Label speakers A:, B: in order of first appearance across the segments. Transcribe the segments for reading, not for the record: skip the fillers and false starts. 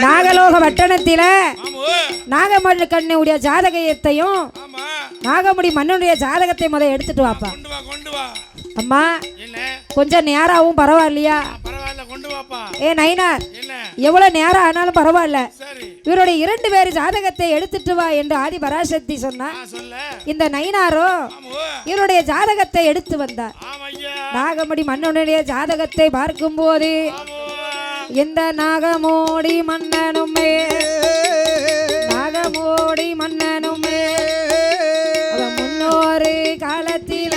A: நாகலோக வட்டணத்தில நாகமணி கண்ணுடைய ஜாதகத்தையும் நாகமுடி மன்னனுடைய ஜாதகத்தை முதல் எடுத்துட்டு வாப்பா. அம்மா கொஞ்சம் நேராவும் பரவாயில்லையா? ஏ நைனார், எவ்வளவு நேரம் ஆனாலும் பரவாயில்ல, இவருடைய 2 பேர் ஜாதகத்தை எடுத்துட்டு வா என்று ஆதி பராசக்தி சொன்னா. இந்த நைனாரும் இவருடைய ஜாதகத்தை எடுத்து வந்தார். நாகமுடி மன்னனுடைய ஜாதகத்தை பார்க்கும் போது இந்த நாகமோடி மன்னனுமே அவன் முன்னோரு காலத்தில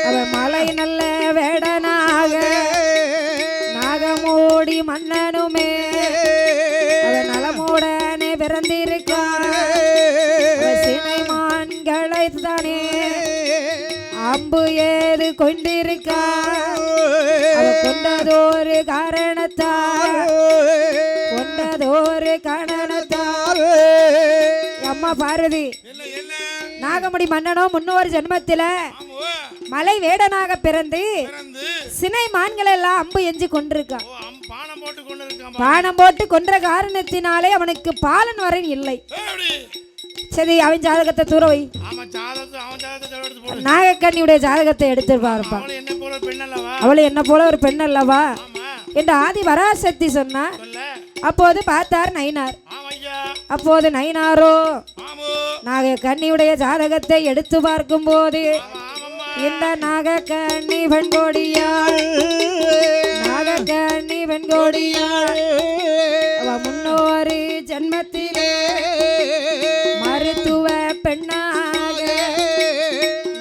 A: அவன் மலை நல்ல வேடனாக நாகமோடி மன்னனுமே அவன் நலமுடனே பிறந்திருக்கான். சினைமான்களை தானே அம்பு ஏது கொண்டிருக்கான். கொண்டதொரு காரணத்தால் அம்மா பார்வதி நாகமுடி மன்னனோ முன்னோரு ஜென்மத்தில மலை வேடனாக பிறந்து சினை மான்களை எல்லாம் அம்பு எஞ்சி கொண்டிருக்கான். பானம் போட்டு கொன்ற காரணத்தினாலே அவனுக்கு பாலன் வரன் இல்லை. சரி, அவன் ஜாதகத்தை தூர வை. நாகக்கண்ணியுடைய ஜாதகத்தை எடுத்துருப்பாருப்பா. அவளை என்ன போல ஒரு பெண் அல்லவா என்று ஆதி பராசக்தி சொன்னார். அப்போது பார்த்தார் நயினார். அப்போது நயினாரோ நாகக்கண்ணியுடைய ஜாதகத்தை எடுத்து பார்க்கும் போது இந்த நாகக்கண்ணி வெண்கோடியாள் அவ முன்னோரு ஜென்மத்திலே மருத்துவ பெண்ணாக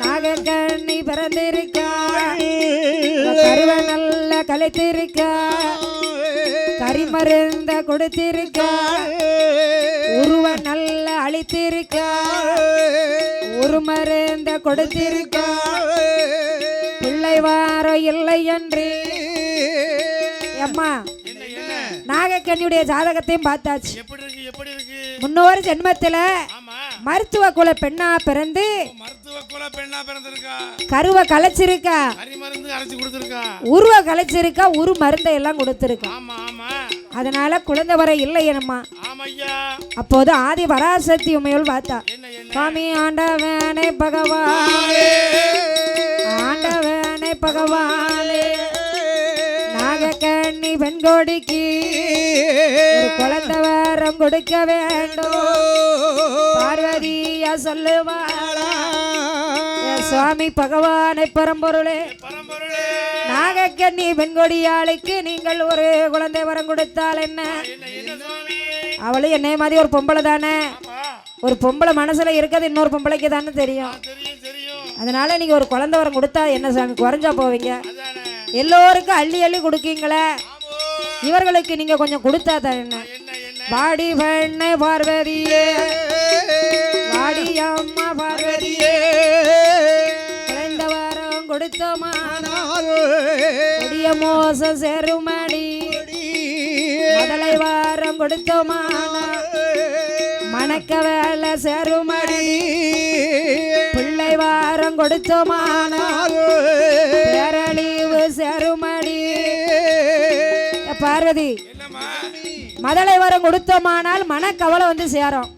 A: நாகக்கண்ணி பிறந்திருக்காள். கருவ நல்ல கலைத்திருக்கா, கரிமருந்த கொடுத்திருக்கா, உருவ நல்ல அழித்திருக்கா, ஒரு மருந்த கொடுத்திருக்கா, பிள்ளை வாரோ இல்லை என்று. அம்மா நாகக்கண்ணியுடைய ஜாதகத்தையும் பார்த்தாச்சு. முன்னோரு ஜென்மத்துல மருத்துவ குல பெண்ணா பிறந்து கருவ கலைச்சிருக்கா, உருவ கலைச்சிருக்கா, உரு மருந்தை எல்லாம் கொடுத்திருக்கா. அதனால குழந்தை வர இல்லை என்னம்மா. அப்போது ஆதி பராசக்தி உமையோல் பார்த்தா. சுவாமி ஆண்டவனே பகவானே, ஆண்டவனே பகவானே, நாகக்கண்ணி பெண்கோடிக்கு குழந்தை வரம் கொடுக்க வேண்டும் பார்வதியா சொல்லுவாளா. சுவாமி பகவானை பரம்பொருளே, நாகக்கண்ணி பெண்கொடியாளுக்கு நீங்கள் ஒரு குழந்தை வரம் கொடுத்தால் என்ன? அவளும் என்னைய மாதிரி ஒரு பொம்பளை தானே. ஒரு பொம்பளை மனசுல இருக்கிறது இன்னொரு பொம்பளைக்கு தானே தெரியும். அதனால நீங்க ஒரு குழந்தை வரம் கொடுத்தா என்ன சாமி குறைஞ்சா போவீங்க? எல்லோருக்கும் அள்ளி அள்ளி கொடுக்கீங்களே, இவர்களுக்கு நீங்க கொஞ்சம் கொடுத்தா தான் என்ன? வாடி பெண்ணை பார்வதியே, வாடி அம்மா பார்வதியே, குழந்தை வரம் கொடுத்தோமானால் கொடிய மோசம் சேருமடி. முதலை வாரம் கொடுத்தோமானால் மணக்க வேலை சேருமடி. பிள்ளை வாரம் கொடுத்தோமானால் பேரழிவு சேருமடி. பார்வதி, மதலை வரம் கொடுத்தோமானால் மனக்கவலை வந்து சேரும்.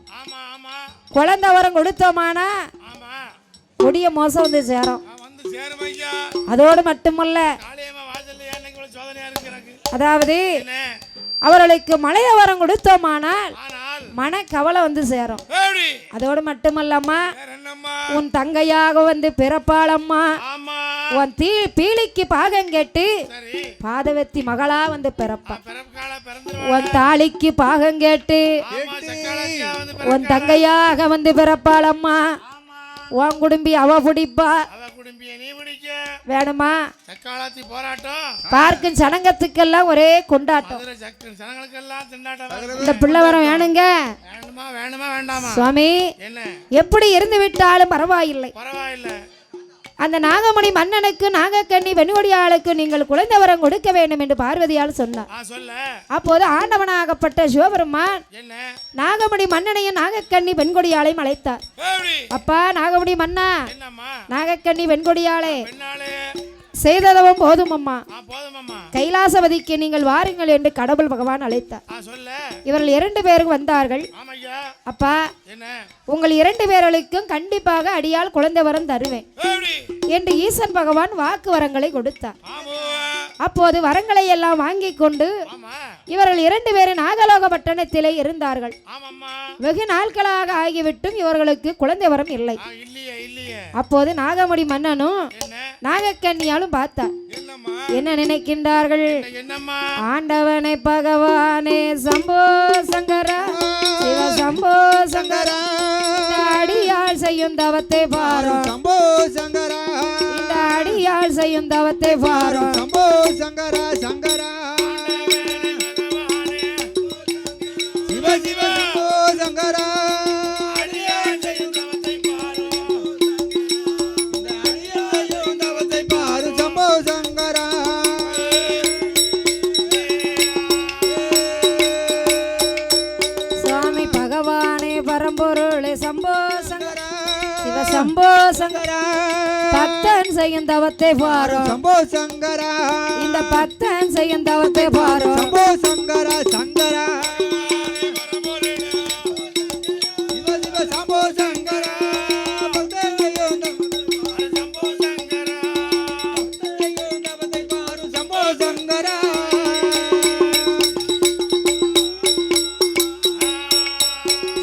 A: குழந்தை வரம் கொடுத்தோமானா கொடிய மோசம் வந்து சேரும். அதோடு மட்டுமல்ல, அதாவது அவர்களுக்கு மலைய வரம் கொடுத்தோமானால் மனக்கவலை வந்து சேரும். அதோடு மட்டுமல்லம்மா, உன் தங்கையாக வந்து பிறப்பாளம்மா. உன் பீலிக்கு பாகம் கேட்டு பாதவத்தி மகளா வந்து பிறப்பா. உன் தாலிக்கு பாகம் கேட்டு உன் தங்கையாக வந்து பிறப்பாளம்மா. உன் குடும்பி அவ பிடிப்பா. வேணுமா? பார்க்கும் சனங்கத்துக்கெல்லாம் ஒரே கொண்டாட்டம். இந்த பிள்ளை வரம் வேணுங்க சுவாமி. எப்படி இருந்து விட்டாலும் பரவாயில்லை. அந்த நாகமணி மன்னனுக்கு நாகக்கண்ணி வெண்கொடியாளுக்கு நீங்கள் குழந்தை வரம் கொடுக்க வேண்டும் என்று பார்வதியால் சொன்னார். அப்போது ஆண்டவனாகப்பட்ட சிவபெருமான் நாகமணி மன்னனையும் நாகக்கண்ணி வெண்கொடியாளையும் அழைத்தார். அப்பா நாகமணி மன்னா, நாகக்கண்ணி வெண்கொடியாளே, செய்ததவும் போதும் அம்மா.
B: போதும் அம்மா.
A: கைலாசபதிக்கு நீங்கள் வாருங்கள் என்று கடவுள் பகவான் அழைத்தார். இவர்கள் 2 பேரும் வந்தார்கள். அப்பா, உங்கள் 2 பேர்களுக்கும் கண்டிப்பாக அடியால் குழந்தை வரம் தருவேன் என்று ஈசன் பகவான் வாக்கு வரங்களை கொடுத்தார். அப்போது வரங்களை எல்லாம் வாங்கி கொண்டு இவர்கள் 2 பேரும் நாகலோக பட்டணத்திலே இருந்தார்கள். வெகு நாட்களாக ஆகிவிட்டும் இவர்களுக்கு குழந்தை வரம் இல்லை. அப்போது நாகமுடி மன்னனும் நாகக்கன்னியாலும் பார்த்தார். என்ன நினைக்கின்றார்கள்? ஆண்டவனை பகவானே சம்போ சங்கரா, சிவ சம்போ சங்கரா, அடியாள் செய்யும் தவத்தை பாரோ சம்போ சங்கரா, இந்த அடியாள் செய்யும் தவத்தை பாரோ சம்போ சங்கரா சங்கரா, சிவ சிவ சம்போ சங்கரா, அடியாள் செய்யும் தவத்தை பாரோ, இந்த அடியாள் செய்யும் தவத்தை பாரோ சம்போ சங்கரா. சுவாமி பகவானே பரம்பொருளே சம்போ சங்கரா, சிவ சம்போ சங்கரா, பக்தன் செய்யும் தவத்தை பாரோ சம்போ சங்கரா, இந்த பக்தன் செய்யும் தவத்தை பாரோ சம்போ சங்கரா சங்கரா, சிவ சிவ சம்போ சங்கரா, பக்தன் செய்யும் சம்போ சங்கரா, பக்தன் செய்யும் தவத்தை பாரோ சம்போ சங்கரா.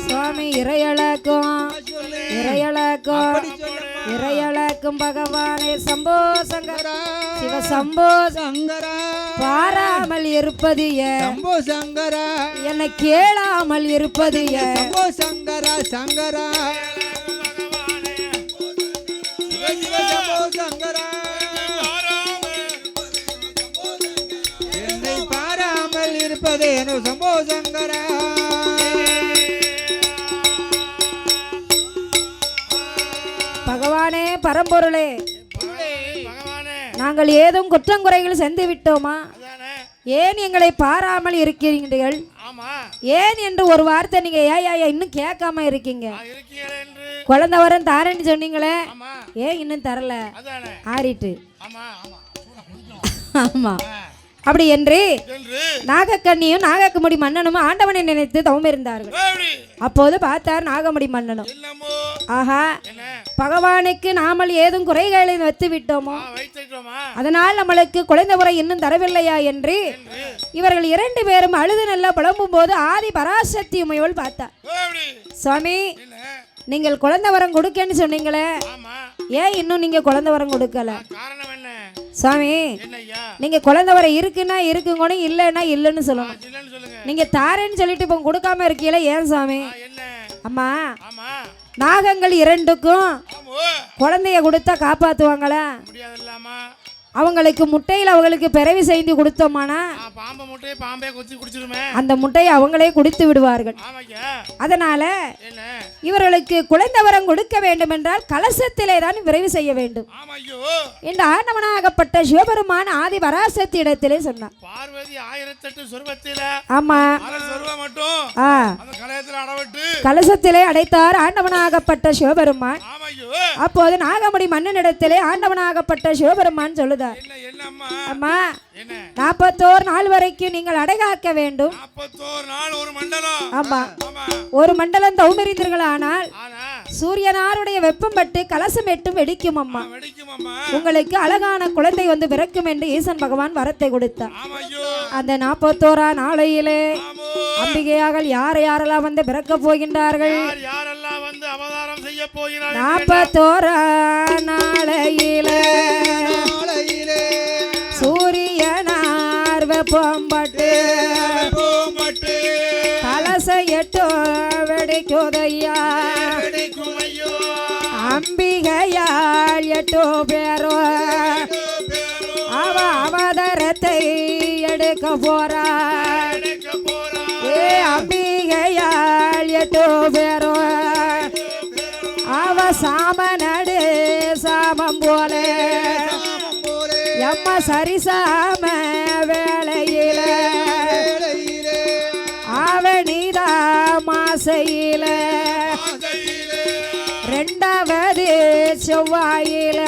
A: சுவாமி இறையளக்கும் இறையளக்கும் பகவானே சம்போ சங்கரா, சிவ சம்போ சங்கரா, பாராமல் இருப்பது சம்போ சங்கரா, என்னை கேளாமல் இருப்பது சம்போ சங்கரா சங்கரா, சம்போ சங்கரா, என்னை பாராமல் இருப்பது சம்போ சங்கரா. பகவானே பரம்பொருளே, நாங்கள் ஏதும் குற்றங்குறைகள் சென்று விட்டோமா? ஏன் எங்களை பாராமல் இருக்கிறீர்கள்? ஏன் என்று ஒரு வார்த்தை நீங்க ஏன் இன்னும் கேட்காம இருக்கீங்க? குழந்தை வரம் தாரேன்னு சொன்னீங்களே, ஏன் இன்னும் தரல? ஆறிட்டு. ஆமா, அப்படி என்று நாகக்கண்ணியும் நாகமுடி மன்னனும் ஆண்டவனை நினைத்து தவம் இருந்தார்கள். அப்போது பார்த்தார் நாகமுடி மன்னனும், ஆஹா, பகவானுக்கு நாமல் ஏதும் குறைகளை வைத்து விட்டோமோ, அதனால் நம்மளுக்கு குழந்தை முறை இன்னும் தரவில்லையா என்று இவர்கள் 2 பேரும் அழுது நல்லா புலம்பும் போது ஆதி பராசக்தி உமையோள் பார்த்தார். சுவாமி, நீங்கள் குழந்தை வரம் கொடுக்கன்னு சொன்னீங்களே, ஏன் இன்னும் நீங்க குழந்தை வரம் கொடுக்கல? சாமி, நீங்க குழந்தை வர இருக்குன்னா இருக்குங்கன்னு, இல்லைன்னா இல்லைன்னு சொல்லணும். நீங்க தாரேன்னு சொல்லிட்டு இப்போ கொடுக்காம இருக்கீங்களா? ஏன் சாமி? அம்மா, நாகங்கள் 2க்கும் குழந்தைய கொடுத்தா காப்பாத்துவாங்களா? அவங்களுக்கு முட்டையில் அவங்களுக்கு பிறவி செய்து கொடுத்தோமானா அந்த முட்டையை அவங்களே குடித்து விடுவார்கள். அதனால இவர்களுக்கு குழந்தை வரம் கொடுக்க வேண்டும் என்றால் கலசத்திலே தான் விரைவு செய்ய வேண்டும் என்று ஆண்டவனாகப்பட்ட சிவபெருமான் ஆதி பராசக்தி இடத்திலே சொன்னார். ஆமா, கலசத்திலே அடைத்தார் ஆண்டவனாகப்பட்ட சிவபெருமான். அப்போது நாகமுடி மன்னனிடத்திலே ஆண்டவனாகப்பட்ட சிவபெருமான் சொல்லுது, அம்மா, 41 நாள் வரைக்கும் நீங்கள் அடைகாக்க வேண்டும். 41 நாள் ஒரு மண்டலம். ஆமா, ஒரு மண்டலம் தௌமறிந்தீர்களானால் சூரியனாருடைய வெப்பம் பட்டு கலசம் எட்டும் வெடிக்கும் அம்மா. உங்களுக்கு அழகான குழந்தை வந்து பிறக்கும் என்று ஈசன் பகவான் வரத்தை கொடுத்தார். அந்த 41 நாளையிலே அம்பிகையாக யாரெல்லாம் வந்து பிறக்க போகின்றார்கள்? 41 நாளையிலே சூரியனார் வெப்பம் பட்டு கலச எட்டோ வெடிக்குதையா, அம்பிகையால் 8 பேரோ அவ அவதாரத்தை எடுக்க போறா. ஏ அம்பிகையால் 8 பேரோ அவ சாமனடு சாமம் போல எம்ம சரிசாம வேளையில அவனிதா மாசையில 2வது செவ்வாயில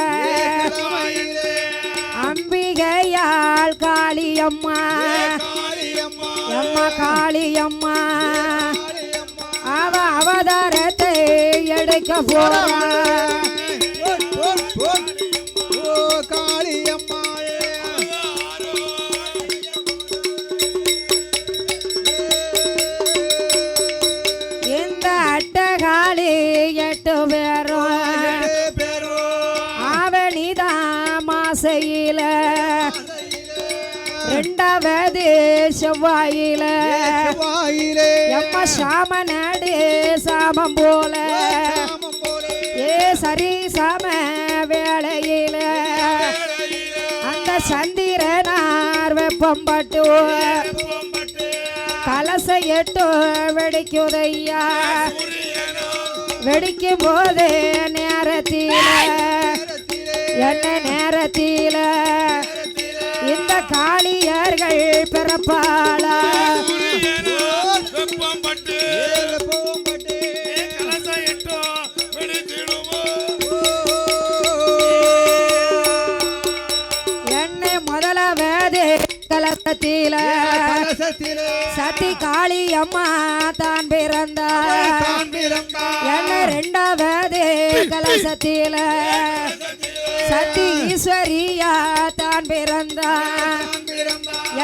A: போறாள் காளியம்மா அம்மா காளியம்மா அவ அவதாரத்தை எடுக்க போறாள் இந்த அட்டகாளி 8 பேரும் ஆவணிதான் மாசையில 2வது செவ்வாயில எம்மா சாமநாடு சாமம் போல ஏ சரி சாம வேளையில அந்த சந்திரனார் வெப்பம் பட்டு கலசை 8 வெடிக்குதையா வெடிக்கும் போது நேரத்தில என்ன நேரத்தில இந்த காளியர்கள் பிறப்பாளா என்னை முதலாவது கலசத்தில சத்தி காளியம்மா தான் பிறந்தார் என்ன 2வது கலசத்தில சத்தி ஈஸ்வரியா தான் பிறந்தார்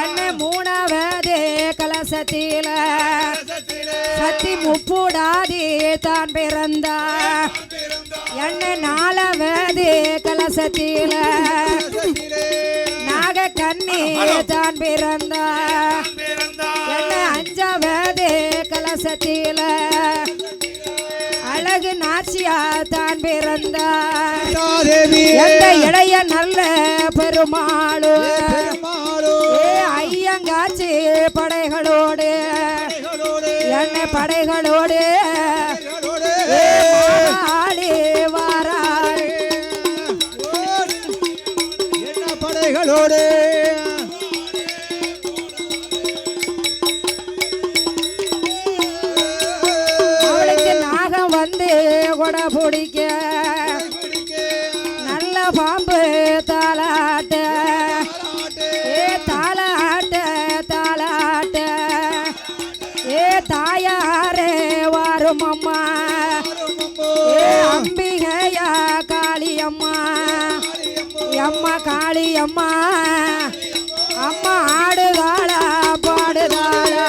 A: என்ன 3வது கலசத்தில சத்தி முப்புடாதி தான் பிறந்தார் என்ன 4வது கலசத்தில நாக கண்ணி தான் பிறந்தார் என்ன 5வது கலசத்தில அழகு நாச்சியா தான் பிறந்தார் எந்த இளைய நல்ல பெருமாளு ஐயங்காச்சி படைகளோடு என்ன படைகளோடு ஆளி வாரார்
B: என்ன படைகளோடு
A: கொடை பிடிக்க நல்ல பாம்பு தாளாட்ட ஏ தாளாட்ட தாளாட்ட ஏ தாயாரே வாரும் அம்மா ஏ அம்பிகையா காளியம்மா அம்மா காளியம்மா அம்மா ஆடுதாளா பாடுதாளா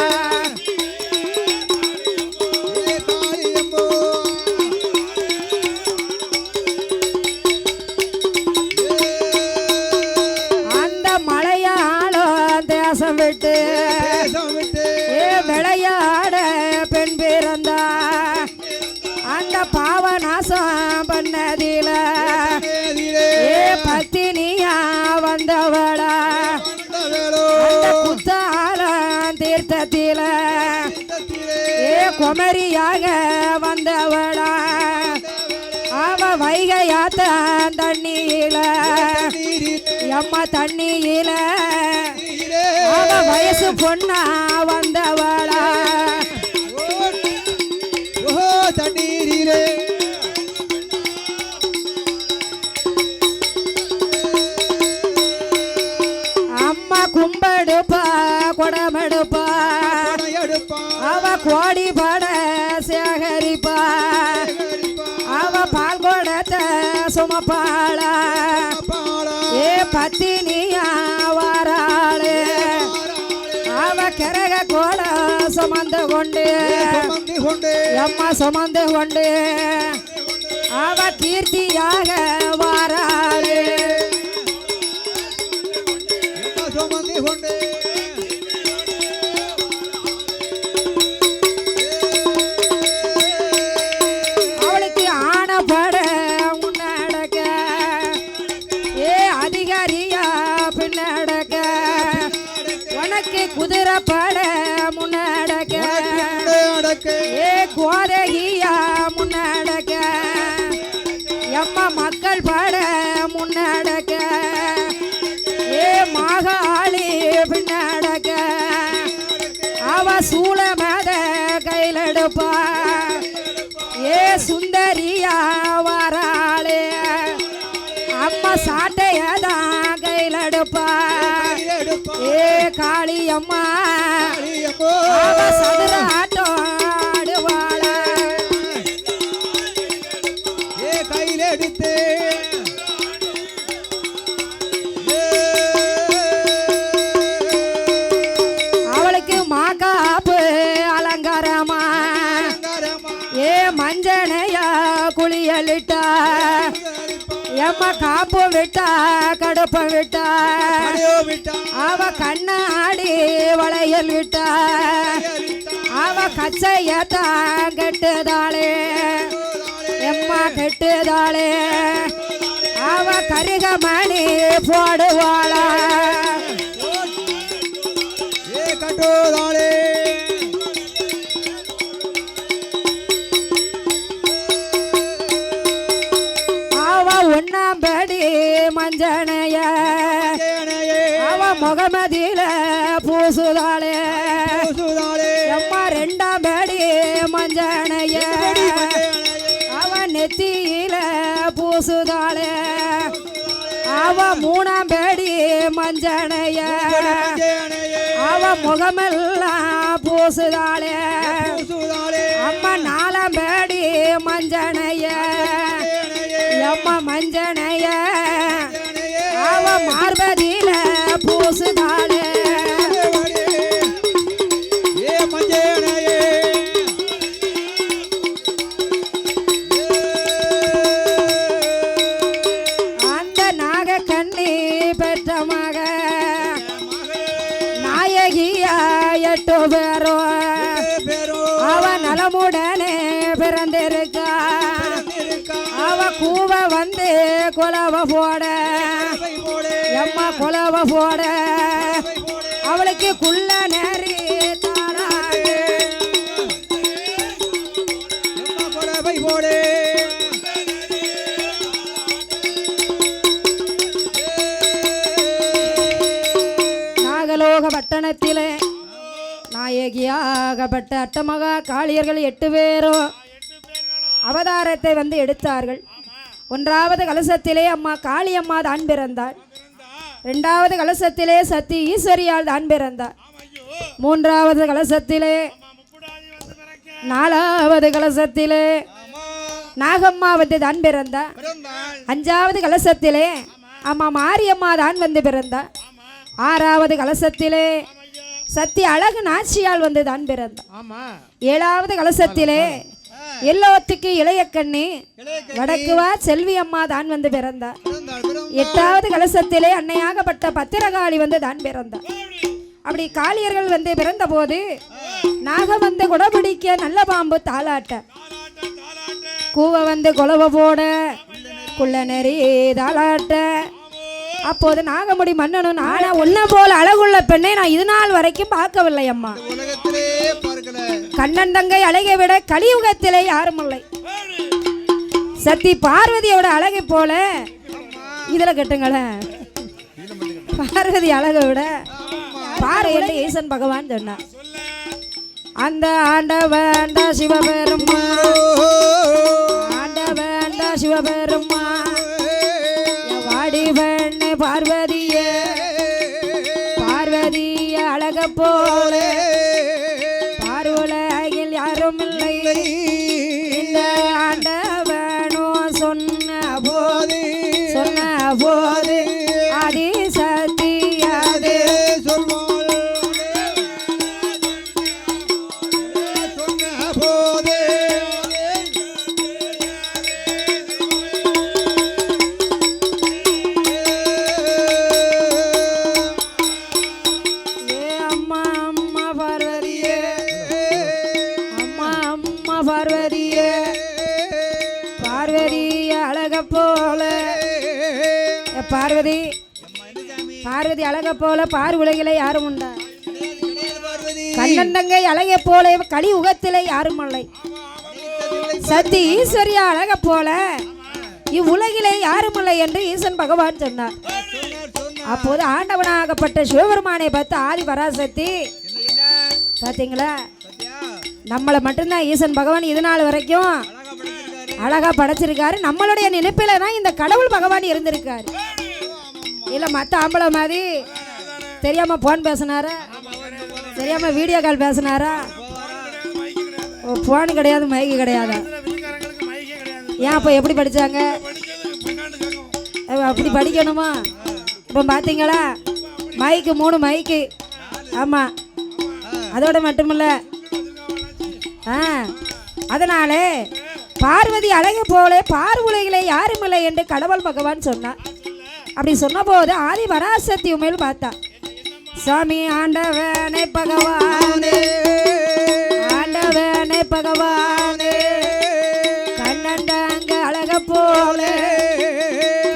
A: விட்டு ஏ விளையாட பெண் பிறந்தா அந்த பாவநாசம் பண்ணதில ஏ பத்தினியா வந்தவளா அந்த குத்தாலம் தீர்த்தத்தில ஏ குமரியாக வந்தவளா அவ வைகையாத்தான் தண்ணியில அம்மா தண்ணியில அவ வயசு பொண்ணா வந்தவளா
B: தண்ணீரிலே
A: அம்மா கும்பெடுப்பா குடமெடுப்பா அவ கோடி பட சேகரிப்பா அவ பால் குடத்தை சுமப்பாளா ஏ பத்தினியா வாராளு அவ கரக கோட சுமந்து கொண்டு அம்மா சுமந்து கொண்டு அவ கீர்த்தியாக வாராளு
B: சுமந்து கொண்டு
A: அவளுக்கு ஆனப்பட முன்னடக்க ஏ அதிகாரியா பின்னடக்க உனக்கு குதிரை பட முன்னடக்க ஏ கோதகியா முன்னடக்க எம்மா மக்கள் பட முன்னடக்க ஏ மாகாளி பின்னடக்க அவ சூள மத கையிலெடுப்பா ஏ சுந்தரியா வாராளே அம்மா சாட்டையதான் கையிலெடுப்பா ஏ காளி அம்மா
B: காளியம்மோ
A: அவ சதுர ஆட்டம் ஆடுவாளா
B: ஏ கையில் எடுத்து
A: அவளுக்கு மாக்காப்பு அலங்காரமா ஏ மஞ்சனையா குளியலிட்டா எம்ம காப்பும் விட்டா கடுப்பம் விட்டா அவ கண்ணாடி வளையல் விட்டா அவ கச்சையத்தான் கெட்டுதாளே எம்மா கெட்டுதாளே அவ கருகமணி போடுவாளா
B: ஏ கட்டோதாளே
A: ஒன்னாம்படி மஞ்சனைய அவ முகமதியில பூசுதாளே அம்மா ரெண்டாம் படி மஞ்சனைய அவ நெத்தியில பூசுதாளே அவ மூணாம் படி மஞ்சனைய அவ முகமெல்லாம் பூசுதாளே அம்மா நாலாம் படி மஞ்சனைய அம்மா மஞ்சனைய அவ மார்பதியில பூசுதாளே
B: ஏ மஞ்சனையே
A: அந்த நாக கண்ணி பெற்ற மக நாயகியா 8 பேரும் அவ நலமுடனே பிறந்திருக்கா அவ கூவ வந்து கொலவ போட எம்மா கொலவ போட அவளுக்கு குள்ள நேரி தாளாட்டு
B: போடே
A: நாகலோக பட்டணத்திலே நாயகியாகப்பட்ட அட்டமகா காளியர்கள் 8 பேரும் அவதாரத்தை வந்து எடுத்தார்கள். 1வது கலசத்திலே அம்மா காளியம்மா தான் பிறந்தாள். 2வது கலசத்திலே சத்தி ஈஸ்வரியால் தான் பிறந்தார். 3வது கலசத்திலே 4வது கலசத்திலே நாகம்மா வந்து தான் பிறந்தார். 5வது கலசத்திலே அம்மா மாரியம்மா தான் வந்து பிறந்தார். 6வது கலசத்திலே சத்தி அழகு நாச்சியால் வந்து தான் பிறந்தார். 7வது கலசத்திலே எல்லோத்துக்கு இளைய கண்ணி வடக்குவா செல்வி அம்மா தான் வந்து பிறந்தார். 8வது கலசத்திலே அன்னையாகப்பட்ட பத்திரகாளி வந்து தான் பிறந்தார். அப்படி காளியர்கள் வந்து பிறந்த போது நாக வந்து குடபிடிக்க நல்ல பாம்பு தாளாட்ட கூவ வந்து கொலவ போட குள்ள நெறி தாளாட்ட அப்போது நாகமுடி மன்னனும் ஆனா ஒன்ன போல அழகுள்ள பெண்ணை நான் இது நாள் வரைக்கும் பார்க்கவில்லை அம்மா. கண்ணன் தங்கை அழகை விட கலியுகத்திலே யாரும் இல்லை. சத்தி பார்வதியோட அழகை போல இதுல கட்டுங்களேன் பார்வதி அழகை விட பாரு என்று ஈசன் பகவான் சொன்னார். அந்த ஆண்டவன் சிவபெருமா ஆண்டவன் சிவபெருமா வாடி பெண்ணே பார்வதியே பார்வதிய அழக போல பார்வலையில் யாரும் இல்லை. இந்த ஆண்டவனோ சொன்ன போது அடி சத்தியாதே பார்வதியே பார்வதி அழக போல பார்வதி பார்வதி அழக போல பார் உலகிலே யாரும் உண்டா? கண்ணன் தங்கை அழகை போல கலி உகத்திலே யாரும் இல்லை. சத்தி ஈஸ்வரியா அழக போல இவ்வுலகிலே யாரும் இல்லை என்று ஈசன் பகவான் சொன்னார். அப்போது ஆண்டவனாகப்பட்ட சிவபெருமானை பார்த்து ஆதி பராசக்தி பார்த்தீங்களா நம்மளை மட்டும்தான் ஈசன் பகவான் இது நாள் வரைக்கும் அழகா படைச்சிருக்காரு. நம்மளுடைய நினைப்பில தான் இந்த கடவுள் பகவான் இருந்திருக்காரு. இல்ல மத்த ஆம்பளை மாதிரி தெரியாம போன் பேசினாரா? தெரியாம வீடியோ கால் பேசினாரா? ஓ, போன் கிடையாது, மைக்கு கிடையாதா? ஏன் அப்போ எப்படி படிச்சாங்க? அப்படி படிக்கணுமா? இப்போ பார்த்தீங்களா, மைக்கு 3 மைக்கு. ஆமாம், அதோட மட்டுமில்ல, அதனாலே பார்வதி அழகு போல பார்வுலைகளை யாரும் இல்லை என்று கடவுள் பகவான் சொன்னார். அப்படி சொன்ன போது ஆதி பராசக்தி உண்மையில் பார்த்தா, சாமி ஆண்டவனே பகவானே, ஆண்டவனே பகவானே, கண்ணண்டாங்க அழக போல,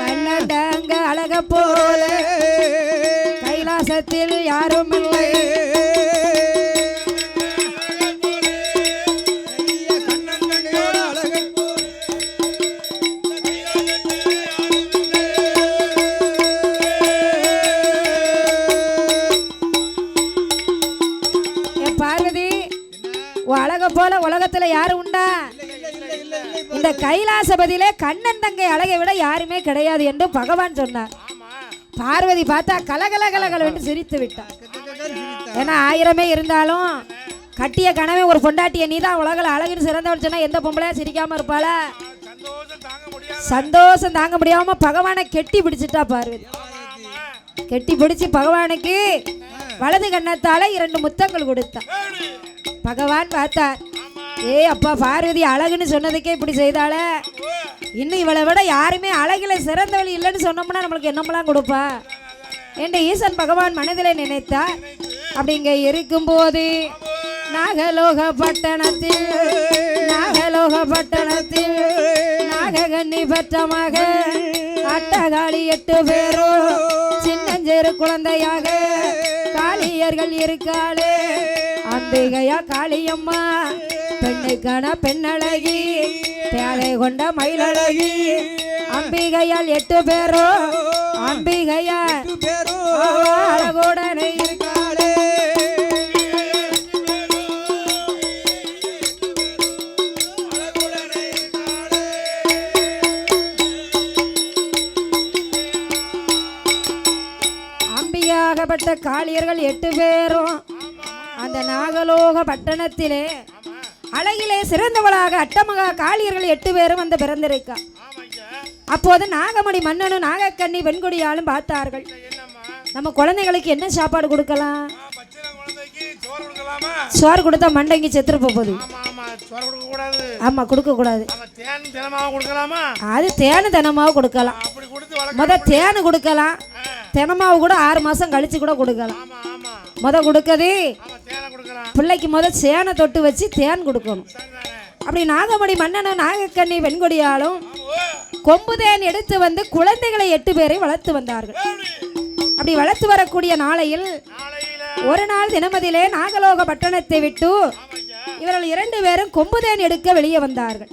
A: கண்ணண்டாங்க அழக போல கைலாசத்தில் யாரும் இல்லை. அழக போல உலகத்துல யாரு உண்டா? இந்த கைலாசபதியிலே கண்ணன் தங்கை அழகை விட யாருமே கிடையாது என்று பகவான் சொன்னார். பார்வதி பார்த்தா கலகல கலகல என்று சிரித்து விட்டார். ஏன்னா 1000 இருந்தாலும் கட்டிய கனவே ஒரு பொண்டாட்டிய நீதான் உலகில் அழகுன்னு சிறந்தவன் சொன்னா எந்த பொம்பளையா சிரிக்காம இருப்பாளா? சந்தோஷம் தாங்க முடியாம பகவானை கெட்டி பிடிச்சிட்டா பார்வதி. கெட்டி பிடிச்சி பகவானுக்கு வலது கண்ணத்தால 2 முத்தங்கள் கொடுத்தா. பகவான் பார்த்தார், ஏ அப்பா பார்வதி அழகுன்னு சொன்னதுக்கே இப்படி செய்தால, இன்னும் இவளை விட யாருமே அழகில சிறந்தவள் இல்லைன்னு சொன்னோம்னா நம்மளுக்கு என்னமெல்லாம் கொடுப்பா என்று ஈசன் பகவான் மனதில் நினைத்தார். அப்படி இங்கே இருக்கும்போது நாகலோக பட்டணத்தில், நாகலோக பட்டணத்தில் நாககன்னி பற்றமாக அட்டகாளி 8 பேரும் சின்னஞ்சேறு குழந்தையாக காளியர்கள் இருக்காளே. அம்பிகையா காளியம்மா, பெண்ணுக்கான பெண்ணழகி, பேரை கொண்ட மயிலழகி, அம்பிகையால் 8 பேரும், அம்பிகையா அழகுடனே இருக்காளே. அம்பிகையாகப்பட்ட காளியர்கள் 8 பேரும் அந்த நாகலோக பட்டணத்திலே அழகிலே சிறந்தவளாக அட்டமகா காளியர்கள் 8 பேரும் வந்து பிறந்திருக்கா. அப்போது நாகமணி மன்னனும் நாகக்கண்ணி வெண்கொடியாலும் பார்த்தார்கள், நம்ம குழந்தைகளுக்கு என்ன சாப்பாடு கொடுக்கலாம்? சோறு கொடுத்தா மண்டைக்கு செத்துரு போகுது. ஆமா, கொடுக்க கூடாது. அது தேனு தினமாவும் கொடுக்கலாம். தேனு கொடுக்கலாம், தினமாவு கூட 6 மாசம் கழிச்சு கூட கொடுக்கலாம். கொடுக்கது பிள்ளைக்கு சேனை தொட்டு வச்சு தேன் கொடுக்கணும். அப்படி நாகமணி மன்னனும் நாகக்கண்ணி வெண்கொடியாலும் கொம்பு தேன் எடுத்து வந்து குழந்தைகளை 8 பேரை வளர்த்து வந்தார்கள். அப்படி வளர்த்து வரக்கூடிய நாளையில் ஒரு நாள் தினமதியிலே நாகலோக பட்டணத்தை விட்டு இவர்கள் 2 பேரும் கொம்பு தேன் எடுக்க வெளியே வந்தார்கள்.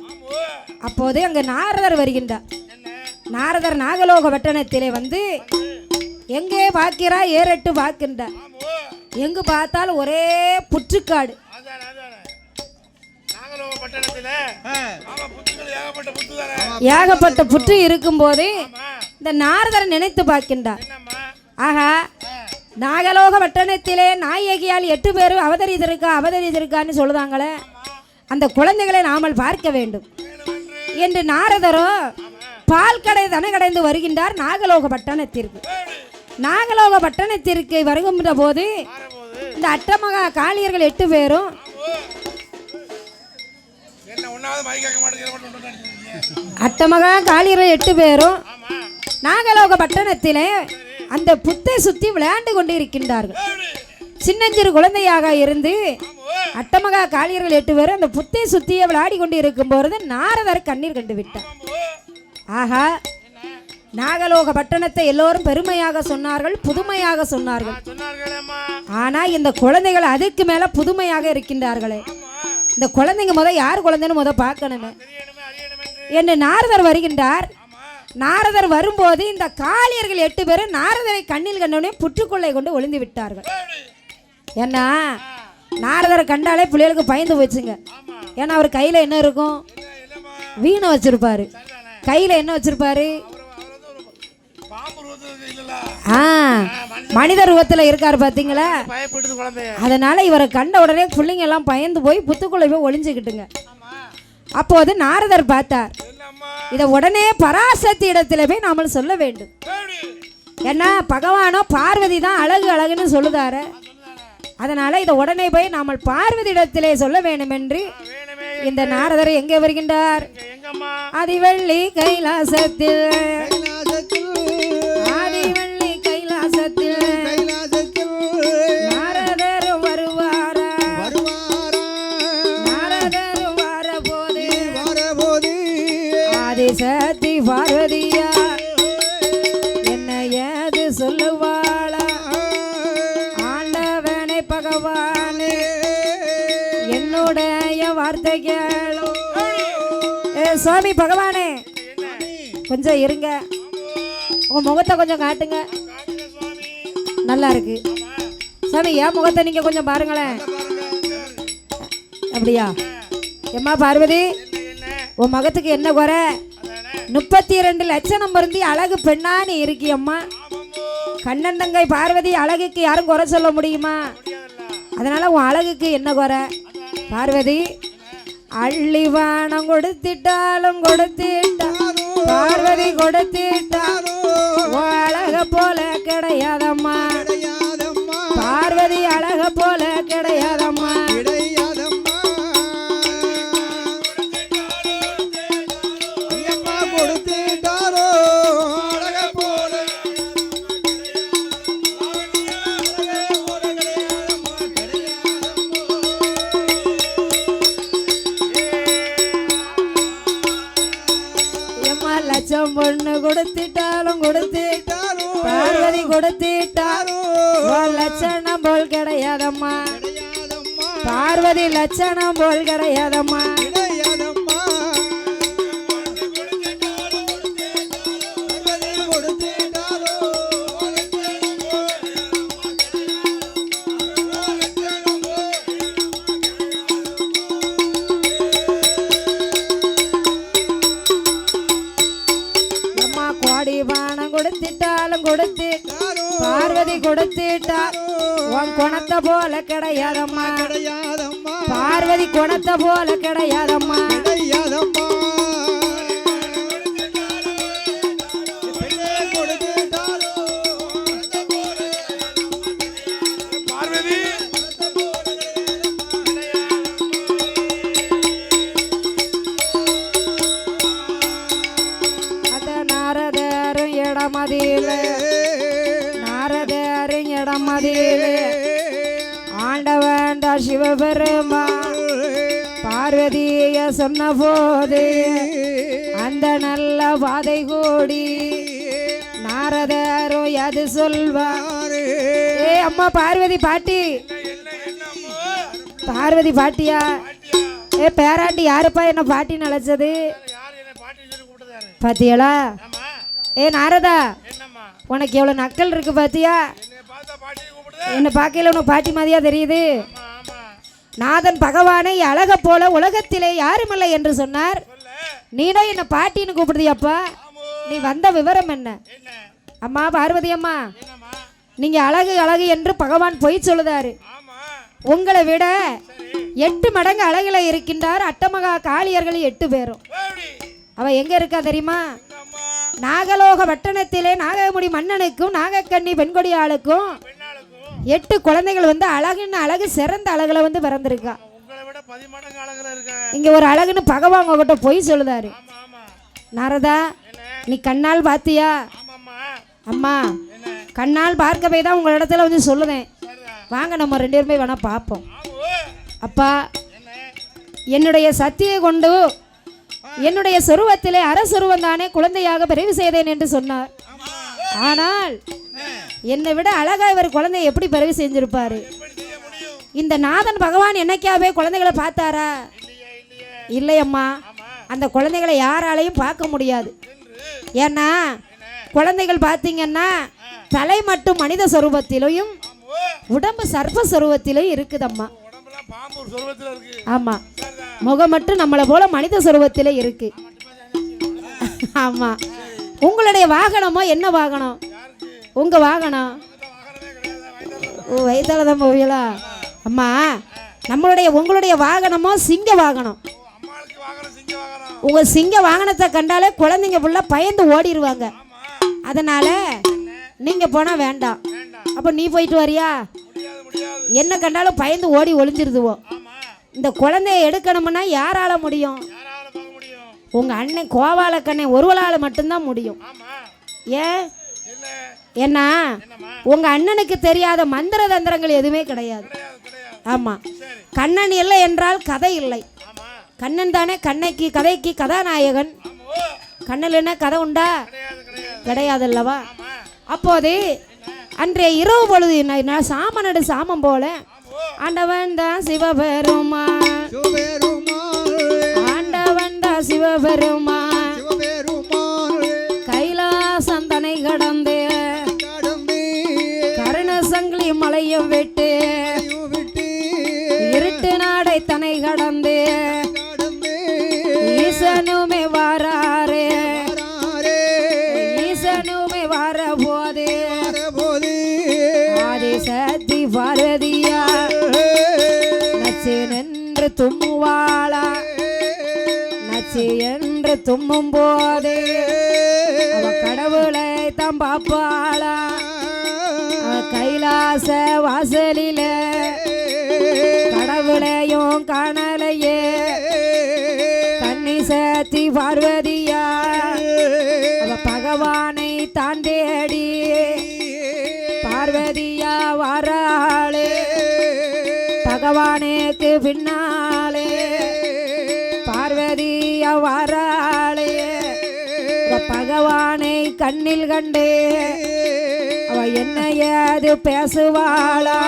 A: அப்போது அங்கு நாரதர் வருகின்றார். நாரதர் நாகலோக பட்டணத்திலே வந்து எங்கே பார்க்கிறா ஏறட்டு பார்க்கின்றார். எங்கு பார்த்தாலும் ஒரே புற்றுக்காடு. ஏகப்பட்ட புற்று இருக்கும் போது இந்த நாரதரை நினைத்து பார்க்கின்றார். ஆகா, நாகலோக பட்டணத்திலே நாயகியால் 8 பேரும் அவதரித்திருக்கான்னு சொல்லுதாங்களே, அந்த குழந்தைகளை நாமல் பார்க்க வேண்டும் என்று நாரதரோ பால் கடை தனகடைந்து வருகின்றார் நாகலோக பட்டணத்திற்கு. நாகலோக பட்டணத்திற்கு வருகின்ற போது இந்த அட்டமகா காளியர்கள் 8 பேரும் அட்டமகா காளியர்கள் 8 பேரும் நாகலோக பட்டணத்திலே அந்த புத்தை சுத்தி விளையாண்டு கொண்டு இருக்கின்றார்கள். சின்னஞ்சிறு குழந்தையாக இருந்து அட்டமகா காளியர்கள் 8 பேரும் அந்த புத்தை சுத்தியே விளையாடி கொண்டு இருக்கும் பொழுது நாரதர் கண்ணீர் கண்டு விட்டார். ஆகா, நாகலோக பட்டணத்தை எல்லோரும் பெருமையாக சொன்னார்கள், புதுமையாக சொன்னார்கள். ஆனா இந்த குழந்தைகள் அதுக்கு மேல புதுமையாக இருக்கின்றார்களே. இந்த குழந்தைங்க யார் குழந்தைன்னு பார்க்கணுமே என்று நாரதர் வருகின்றார். நாரதர் வரும்போது இந்த காளியர்கள் 8 பேரும் நாரதரை கண்ணில் கண்டவுடனே புற்றுக்கொள்ளை கொண்டு ஒளிந்து விட்டார்கள். ஏன்னா நாரதரை கண்டாலே பிள்ளைகளுக்கு பயந்து போச்சுங்க. ஏன்னா அவர் கையில என்ன இருக்கும்? வீணை வச்சிருப்பாரு. கையில என்ன வச்சிருப்பாரு? மனித ரூபத்துல இருக்காரு பாத்தீங்களா?
C: பயப்படுது குழந்தைய.
A: அதனால இவரை கண்ட உடனே பிள்ளைங்க எல்லாம் பயந்து போய் புத்துக்குள்ள போய் ஒளிஞ்சுக்கிட்டுங்க. அப்போது நாரதர் பார்த்தார். இதை உடனே பராசக்தி இடத்துல போய் நாம சொல்ல வேண்டும். ஏன்னா பகவானோ பார்வதி தான் அழகு அழகுன்னு சொல்லுதாரு. அதனால இதை உடனே போய் நாம பார்வதி இடத்திலே சொல்ல வேண்டும் என்று இந்த நாரதர் எங்கே வருகின்றார்? ஆதிவள்ளி கைலாசத்தில், ஆதிவள்ளி கைலாசத்தில் நாரதரும் வருவாரா, நாரதரும் வரபோது ஆதிசக்தி பார்வதியா என்ன ஏது சொல்லுவாளா? ஆண்டவனை பகவானே என்னுடைய வார்த்தை கேளு. சுவாமி பகவானே கொஞ்சம் இருங்க, உங்க முகத்தை கொஞ்சம் காட்டுங்க. நல்லா இருக்கு சாமி, என் முகத்தை நீங்க கொஞ்சம் பாருங்களேன். அப்படியா? எம்மா பார்வதி, உன் மகத்துக்கு என்ன குறை? 32 லட்சணம் பொருந்தி அழகு பெண்ணா நீ இருக்கியம்மா. கண்ணன் தங்கை பார்வதி அழகுக்கு யாரும் குறை சொல்ல முடியுமா? அதனால உன் அழகுக்கு என்ன குறை? பார்வதி அள்ளிவானம் கொடுத்திட்டாலும் கொடுத்திட்டா, பார்வதி கொடுத்திட்டா அழக போல கிடையாதம்மா, பார்வதி அழக போல கிடையாதம்மா. லட்சம் பொண்ணு கொடுத்திட்டாலும் கொடுத்திட்டாலும் பார்வதி கொடுத்திட்டாலும் லட்சணம் போல் கிடையாதம்மா, பார்வதி லட்சணம் போல் கிடையாதம்மா. கோடிவானம் கொடுத்திட்டாலும் கொடுத்து பார்வதி கொடுத்திட்டா உன் குணத்தை போல கிடையாதம்மா, பார்வதி குணத்தை போல கிடையாதம்மா. நாரதரும் இடமதிலே ஆண்டவன் சிவபெருமா பார்வதிய சொன்ன போது அந்த நல்ல பாதை கூடி நாரதரும் எது சொல்வார்? ஏ அம்மா பார்வதி பாட்டி, பார்வதி பாட்டியா? ஏ பேராண்டி யாருப்பா என்ன பாட்டின்னு அழைச்சது? பாத்தியலா? ஏ நாரதா, உனக்கு எவ்வளவு நக்கல் இருக்கு பாத்தியா? என்ன பார்க்கல உனக்கு பாட்டி மாதிரியா தெரியுது? நாதன் பகவானை அழக போல உலகத்திலே யாருமில்லை என்று சொன்னார். நீனோ என்ன பாட்டின்னு கூப்பிடுதியாப்பா? நீ வந்த விவரம் என்ன? அம்மா பார்வதி அம்மா, நீங்க அழகு அழகு என்று பகவான் பொய் சொல்லுதாரு. உங்களை விட 8 மடங்கு அழகுல இருக்கின்றார் அட்டமகா காளியர்கள் 8 பேரும். அவ எங்க இருக்கா தெரியுமா? நாகலோக பட்டணத்திலே நாகமுடி மன்னனுக்கும் நாகக்கண்ணி பெண்கொடியாளுக்கும் 8 குழந்தைகள் வந்து அழகுன்னு அழகு சிறந்த அழகுல வந்து பிறந்திருக்கா. இங்க ஒரு அழகுன்னு பகவான் உங்ககிட்ட பொய் சொல்லுதாரு. நாரதா, நீ கண்ணால் பாத்தியா? அம்மா கண்ணால் பார்க்க போய் தான் உங்க இடத்துல வந்து சொல்லுதேன். வாங்க நம்ம 2 பேருமே வேணா பார்ப்போம். அப்பா, என்னுடைய சக்தியை கொண்டு என்னுடைய சொருவத்திலே அரசுருவம் தானே குழந்தையாக பிறவி செய்தேன் என்று சொன்னார். ஆனால் என்னை விட அழகா இவர் குழந்தையை எப்படி பிறவி செஞ்சிருப்பாரு? இந்த நாதன் பகவான் என்னைக்காவே குழந்தைகளை பார்த்தாரா? இல்லையம்மா, அந்த குழந்தைகளை யாராலையும் பார்க்க முடியாது. ஏன்னா குழந்தைகள் பார்த்தீங்கன்னா தலை மட்டும் மனித சொரூபத்திலையும் உடம்பு சர்ப்ப சொரூபத்திலும் இருக்குதம்மா. ஆமா, முகம் மட்டும் நம்மளை போல மனித சொரூபத்திலே இருக்கு. ஆமா, உங்களுடைய வாகனமோ என்ன வாகனம்? உங்க வாகனம் வயிற்றால தான் போவீங்களா? அம்மா நம்மளுடைய உங்களுடைய வாகனமோ சிங்க வாகனம். உங்க சிங்க வாகனத்தை கண்டாலே குழந்தைங்க ஃபுல்லா பயந்து ஓடிடுவாங்க. அதனால நீங்க போனா வேண்டாம். அப்ப நீ போயிட்டு வரியா? என்ன கண்டாலும் பயந்து ஓடி ஒளிஞ்சிருதுவோம். இந்த குழந்தைய எடுக்கணும்னா யாரால முடியும்? உங்க அண்ணன் கோவால கண்ணன் ஒருவளால மட்டும்தான் முடியும். ஏன்? ஏன்னா உங்க அண்ணனுக்கு தெரியாத மந்திர தந்திரங்கள் எதுவுமே கிடையாது. ஆமா, கண்ணன் இல்லை என்றால் கதை இல்லை. கண்ணன் தானே கதைக்கு கதாநாயகன். கண்ணல் என்ன கதை உண்டா? கிடையாது அல்லவா? அப்போது அன்றைய இரவு பொழுது சாமனடு சாமம் போல ஆண்டவன் தான் சிவபெருமான், ஆண்டவன் தான் சிவபெருமான் கைலாசம் தனை கடந்து கருணசங்கிலி மலையும் விட்டு இருட்டு நாடை தனை கடந்து ஈசனுமே வாராரே, ஈசனுமே வர போது ஆதிசக்தி பார்வதியா நச்சு நின்று தும்முவாளா, நச்சு என்று தும்மும் போது அவ கடவுளை தான் பாப்பாளா. கைலாச வாசலில கடவுளையும் காணலையே கன்னிசக்தி பார்வதியா அவ பகவானை தான் தேடி பார்வதியா வராளே. பகவானுக்கு பின்னாலே பார்வதியா வராளே. பகவானை கண்ணில் கண்டே அவ என்னையாது பேசுவாளா?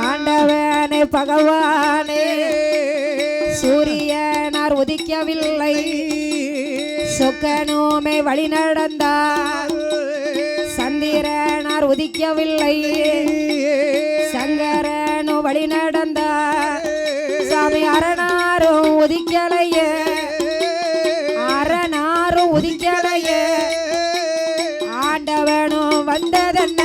A: ஆண்டவனே பகவானே சூரியனார் உதிக்கவில்லை, சொக்கனுமே வழி நடந்தார். சந்திரனார் உதிக்கவில்லை, சங்கரனும் வழி நடந்தார். சாமி அரணாரும் உதிக்கலையே, அரணாரும் உதிக்கலையே, ஆண்டவனும் வந்ததென்ன?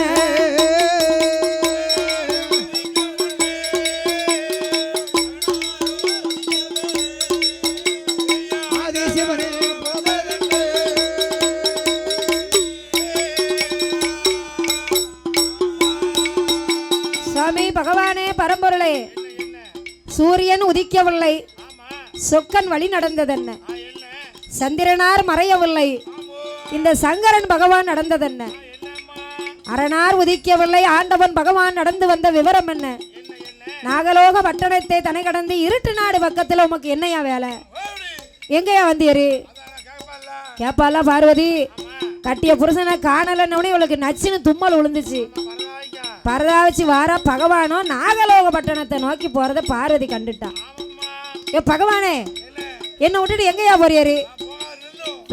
A: சுவாமி பகவானே பரம்பொருளே சூரியன் உதிக்கவில்லை, சொக்கன் வழி நடந்ததென்ன? சந்திரனார் மறையவில்லை, இந்த சங்கரன் பகவான் நடந்ததென்ன? அரணார் உதிக்கவில்லை, ஆண்டவன் பகவான் நடந்து வந்த விவரம் என்ன? நாகலோக பட்டணத்தை தனை கடந்து இருட்டு நாடு பக்கத்துல உமக்கு என்னையா வேலை? எங்கயா வந்தீரு? கேப்பால பார்வதி கட்டிய புருஷனை காணலன்னு இவளுக்கு நச்சுன்னு தும்மல் விழுந்துச்சு. பரதா வச்சு வாரா பகவானோ நாகலோக பட்டணத்தை நோக்கி போறத பார்வதி கண்டுட்டான். ஏ பகவானே என்னை விட்டுட்டு எங்கயா போறியாரு?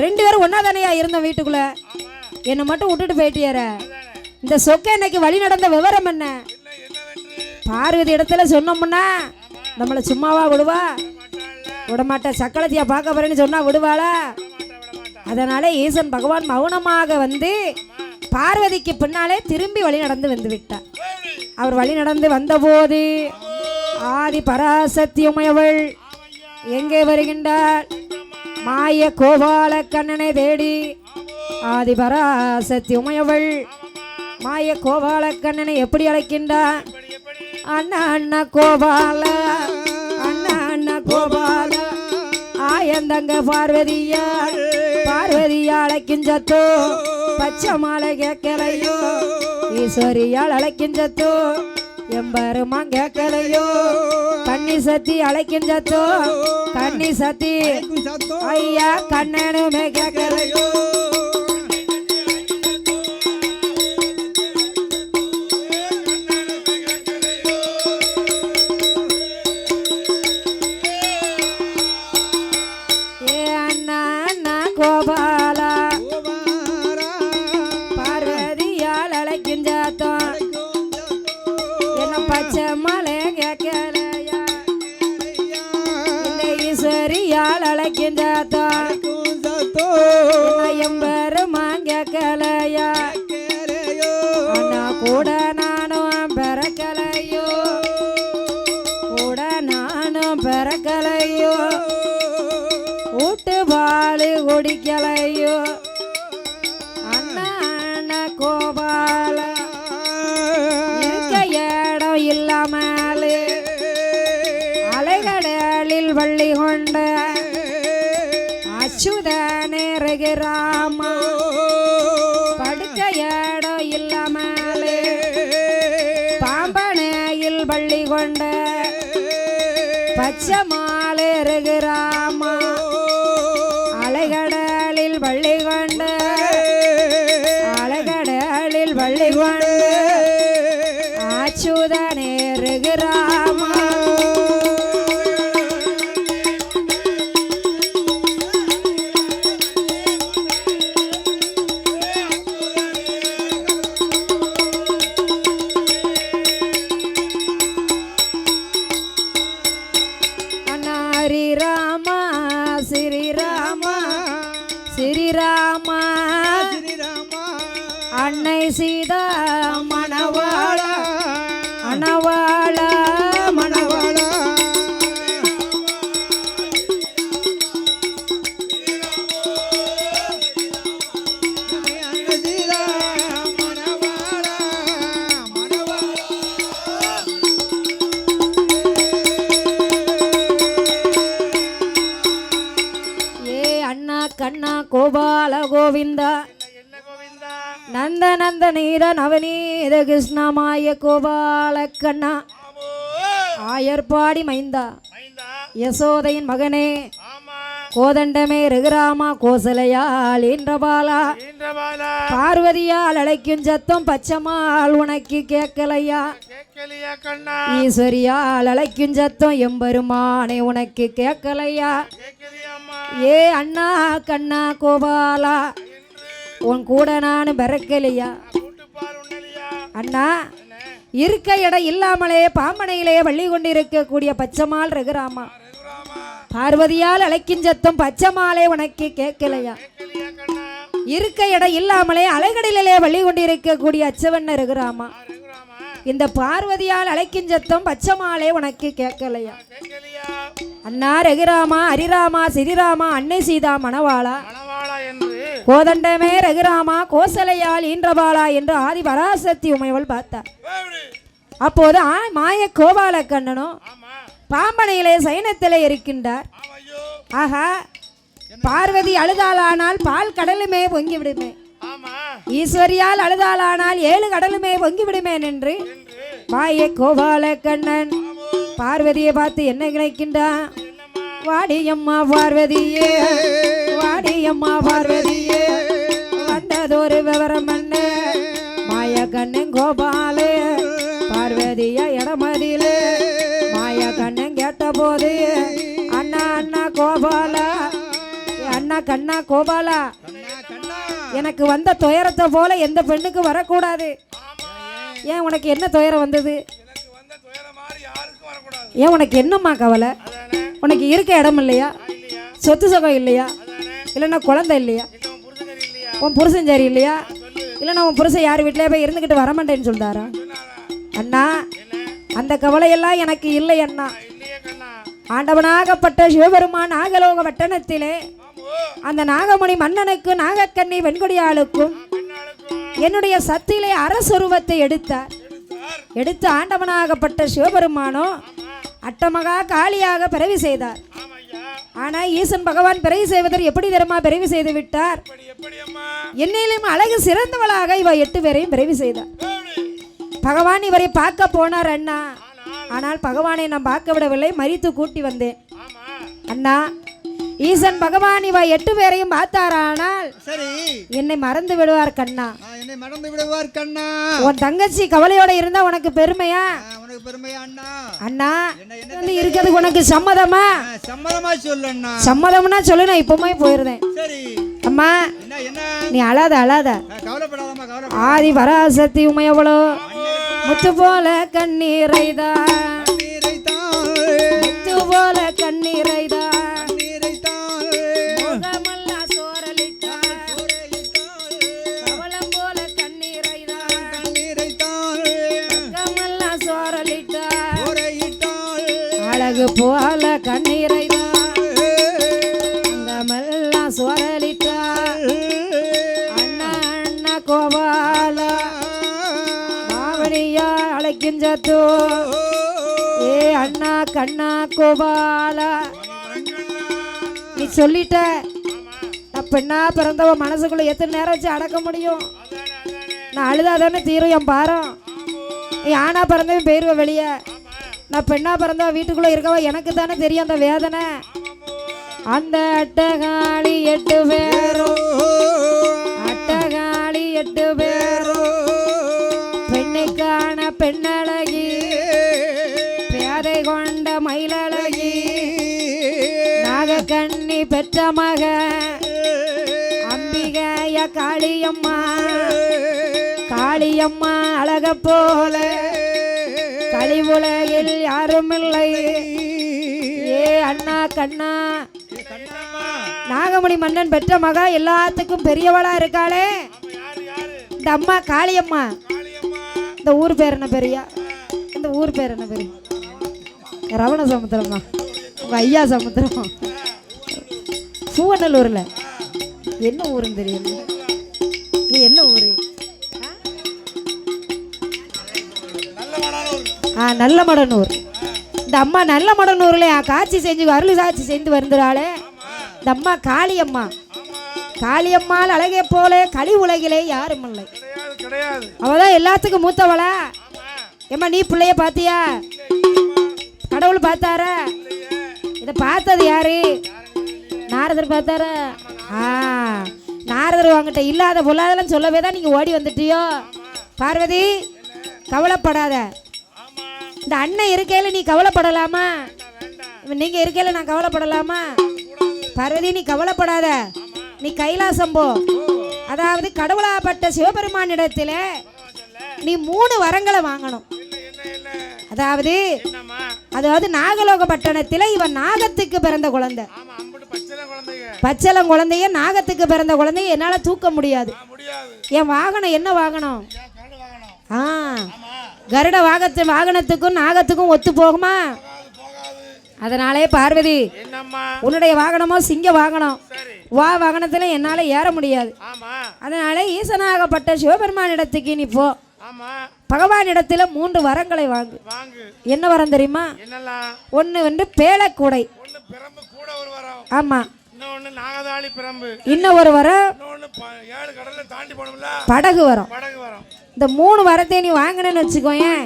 A: ரெண்டு பேரும் ஒன்னாதானையா இருந்தோம் வீட்டுக்குள்ள, என்னை மட்டும் விட்டுட்டு போயிட்டியார. இந்த சொக்க இன்னைக்கு வழி நடந்த விவரம் என்ன? பார்வதி இடத்துல சொன்னோம்னா நம்மளை சும்மாவா விடுவா? விடமாட்ட. சக்களத்தியா பார்க்க போறேன்னு சொன்னா விடுவாளா? அதனால ஈசன் பகவான் மௌனமாக வந்து பார்வதிக்கு பின்னாலே திரும்பி வழி நடந்து வந்து விட்டார். அவர் வழி நடந்து வந்தபோது ஆதி பராசக்தி உமையவள் எங்கே வருகின்றார்? மாய கோபால கண்ணனை தேடி ஆதி பராசக்தி உமையவள் மாய கோபால கண்ணனை எப்படி அழைக்கின்றார்? அண்ணா அண்ணா கோபால, அண்ணா அண்ணா கோபால, ஆயந்தங்க பார்வதியா, பார்வதியா அழைக்கின்றத்தோ, பச்சை மாலை கேட்கலையோ, ஈஸ்வரியால் அழைக்கின்றத்தோ, எம்பெருமான் கேட்கலையோ, கன்னி சத்தி அழைக்கின்றத்தோ, கன்னி சத்தி ஐயா கண்ணனுமே கேட்கலையோ. பச்சை மலை கேட்கலையா, இந்த ஈஸ்வரியால் அழைக்கின்றாத்தோ, எம்பெருமான் கேட்கலையா, பிறக்கலையோ ஊட்டு பாலு குடிக்கலையோ அண்ணான கோபால இருக்க இடம் இல்லாமலே அலைகடலில் வள்ளி கொண்ட அச்சுதனே ரகுராமா படுக்க இடம் இல்லாமலே பாம்பனையில் வள்ளி கொண்ட பச்சை மாலை ரகுராமா அலைகடலில் வள்ளி கொண்ட அலைகடலில் வள்ளி கொண்ட அச்சுதனே ரகுராமா ஹரிராமா ஸ்ரீராமா ஸ்ரீராமா
B: ஸ்ரீராமா
A: அன்னை சீதா மணவாளா மணவாளா
B: மணவாளா அன்னசீதா மணவாளா மணவாளா
A: ஏ அண்ணா கண்ணா கோபால கோவிந்தா நந்த நந்த நீர நவநீத கிருஷ்ணமாய கோபால கண்ணா ஆயர்பாடி மைந்தா யசோதையின் மகனே கோதண்டமே ரகுராமா கோசலையால் ஈன்றபாலா பார்வதியால் அழைக்கும் சத்தம் பச்சமால் உனக்கு கேட்கலையா ஈஸ்வரியால் அழைக்கும் சத்தம் எம்பெருமானே உனக்கு கேட்கலையா ஏ அண்ணா கண்ணா கோபாலா உன் கூட நான் பிறக்கலையா அண்ணா இருக்க இடம் இல்லாமலே பாம்பனையிலே வள்ளி கொண்டிருக்கக்கூடிய பச்சைமால் ரகுராமா பார்வதியால் அழைக்கும் சத்தம் பச்சைமாலே உனக்கு கேட்கலையா இருக்க இடம் இல்லாமலே அலைகடலிலே வள்ளி கொண்டிருக்கக்கூடிய அச்சவண்ண ரகுராமா இந்த பார்வதியால் அழைக்கும் சத்தம் பச்சைமாலே உனக்கு கேட்கலையா அண்ணா ரகுராமா ஹரிராமா ஸ்ரீராமா அன்னை சீதா மணவாளா கோதண்டமே ரகுராமா கோசலையால் ஈன்றபாலா என்று ஆதி பராசக்தி உமையவள் பார்த்தார். அப்போது மாய கோபால கண்ணனும் பாம்பனையிலே சயனத்திலே இருக்கின்றார். ஆஹா, பார்வதி அழுதாளானால் பால் கடலுமே பொங்கி விடுமே, ஈஸ்வரியால் அழுதாளானால் 7 கடலுமே பொங்கி விடுமேன் என்று மாய கோபால கண்ணன் பார்வதியை பார்த்து என்ன நினைக்கின்றான்? வாடியம்மா பார்வதியே, வாடியம்மா பார்வதியே, வந்ததொரு விவரம் என்ன? மாய கண்ணன் கோபாலே பார்வதிய இடமதிலே மாய கண்ணன் கேட்ட போது அண்ணா அண்ணா கோபாலா, அண்ணா கண்ணா கோபாலா, எனக்கு வந்த துயரத்தை போல எந்த பெண்ணுக்கு வரக்கூடாது. ஏன் உனக்கு என்ன துயரம் வந்தது? ஏன் உனக்கு என்னம்மா கவலை? உனக்கு இருக்க இடம் இல்லையா? சொத்து சுகம் இல்லையா? இல்லைன்னா குழந்தை இல்லையா? உன் புருஷன் சரி இல்லையா? இல்லைன்னா உன் புருஷன் யார் வீட்டிலே போய் இருந்துக்கிட்டு வரமாட்டேன்னு சொல்லிட்டாரா? அண்ணா, அந்த கவலையெல்லாம் எனக்கு இல்லை அண்ணா. ஆண்டவனாகப்பட்ட சிவபெருமான் நாகலோக வட்டணத்திலே அந்த நாகமணி மன்னனுக்கு நாகக்கண்ணி வெண்கொடியாளுக்கும் என்னுடைய சத்திலே அரசுருவத்தை எடுத்து ஆண்டவனாகப்பட்ட சிவபெருமானோ அட்டமகா காளியாக பிறவி செய்தார். ஆனா ஈசன் பகவான் பிறவி செய்வதற்கு எப்படி தெரியுமா பிறவி செய்து விட்டார்? என்னிலும் அழகு சிறந்தவளாக இவ 8 பேரையும் பிறவி செய்தார். பகவான் இவரை பார்க்க போனார் அண்ணா. ஆனால் பகவானை நான் பார்க்க விடவில்லை, மரித்து கூட்டி வந்தேன். அண்ணா, ஈசன் பகவான் இவ 8 பேரையும் பார்த்தாரானால் சரி என்னை மறந்து விடுவார் கண்ணா.
B: என்னை மறந்து விடுவார் கண்ணா.
A: உன் தங்கச்சி கவலையோட இருந்தா உனக்கு பெருமையா?
B: உனக்கு பெருமையா அண்ணா? அண்ணா
A: இருக்கிறது உனக்கு சம்மதமா?
B: சம்மதமா சொல்லு அண்ணா.
A: சம்மதம்னா சொல்லு, நான் இப்பவுமே போயிருந்தேன்.
B: சரி
A: அம்மா, நீ அழாத
B: கவலைப்படாதம்மா, கவலை.
A: ஆதி பராசக்தி உமையவளோ முத்து போல கண்ணீரைதான், முத்து போல கண்ணீரைதான், முகமெல்லாம் சோரலிட்டாள், கவலம் போல கண்ணீரைதான், முகமெல்லாம் சோரலிட்டாள், அழகு அழகு போல கண்ணீரை அந்த மெல்லாம் சுவரலிட்டா அண்ணா அண்ணா கோபால மாவடியா அழைக்கின்றதோ ஏ அண்ணா கண்ணா கோபால நீ சொல்லிட்ட நான் பெண்ணா பிறந்தவ மனசுக்குள்ள எத்தனை நேரம் வச்சு அடக்க முடியும்? நான் அழுதாதானே தீரும் என் பாரம். நீ ஆனா பிறந்தவன் போயிருவ வெளியே, நான் பெண்ணா பிறந்தவ வீட்டுக்குள்ள இருக்கவ எனக்கு தானே தெரியும் அந்த வேதனை. அந்த அட்டகாளி 8 பேரும் அட்டகாளி 8 பேரும் பெண்ணுக்கான பெண்ணழகி பேதை கொண்ட மயிலழகி நாகக்கண்ணி பெற்ற மக அம்பிகைய காளியம்மா காளியம்மா அழக போல கலிவுலகில் யாரும் இல்லை. ஏ அண்ணா கண்ணா நாகமணி மன்னன் பெற்ற மகா எல்லாத்துக்கும் பெரியவளா இருக்காளே இந்த அம்மா காளியம்மா. இந்த ஊர் பேர் என்ன பெரியா? இந்த ஊர் பேர் என்ன பெரிய? ரவண சமுத்திரமா? உங்க ஐயா சமுத்திரம் பூவநல்லூர்ல என்ன ஊருன்னு தெரியல. நீ என்ன ஊரு? நல்ல மடனூர். இந்த அம்மா நல்ல மடனூர்ல காட்சி செஞ்சு அருள் சாட்சி செஞ்சு வருகிறாளே இந்த அம்மா காளியம்மா. காளியம்மாள் அழகே போல களி உலகிலே யாரும் இல்லை. அவதான் எல்லாத்துக்கும் மூத்தவளா. ஏம்மா நீ பிள்ளைய பாத்தியா? கடவுள் பார்த்தாரா? இதை பார்த்தது யாரு? நாரதர் பார்த்தாரா? நாரதர் வாங்கிட்ட இல்லாத பொல்லாதெல்லாம் சொல்லவே தான் நீங்க ஓடி வந்துட்டியோ. பார்வதி கவலைப்படாத. இந்த அண்ணன் இருக்கையில நீ கவலைப்படலாமா? நீங்க இருக்கையில நான் கவலைப்படலாமா? பார்வதி நீ கவலைப்படாத. நீ கைலாசம் போ. அதாவது கடவுளாப்பட்ட சிவபெருமானிடத்துல நீ 3 வரங்களை வாங்கணும். அதாவது நாகலோக பட்டணத்தில் இவன் நாகத்துக்கு பிறந்த குழந்தை. பச்சளம் குழந்தைய நாகத்துக்கு பிறந்த குழந்தைய என்னால தூக்க முடியாது. என் வாகனம் என்ன வாகனம்? கருட வாகனத்துக்கும் நாகத்துக்கும் ஒத்து போகுமா? அதனாலே பார்வதி உன்னுடைய வாகனமோ சிங்க வாகனம். வா வாகனத்துல என்னால ஏற முடியாது. அதனால ஈசனாகப்பட்ட சிவபெருமானிடத்துக்கு நீ போ. பகவான் இடத்துல 3 வரங்களை வாங்கு. என்ன வரம் தெரியுமா? ஒன்னு வந்து பேலக்கூடை. ஆமா. இன்னும் ஒரு வரம் படகு வரம். இந்த 3 வரத்தை நீ வாங்கினேன்னு வச்சுக்கோயேன்,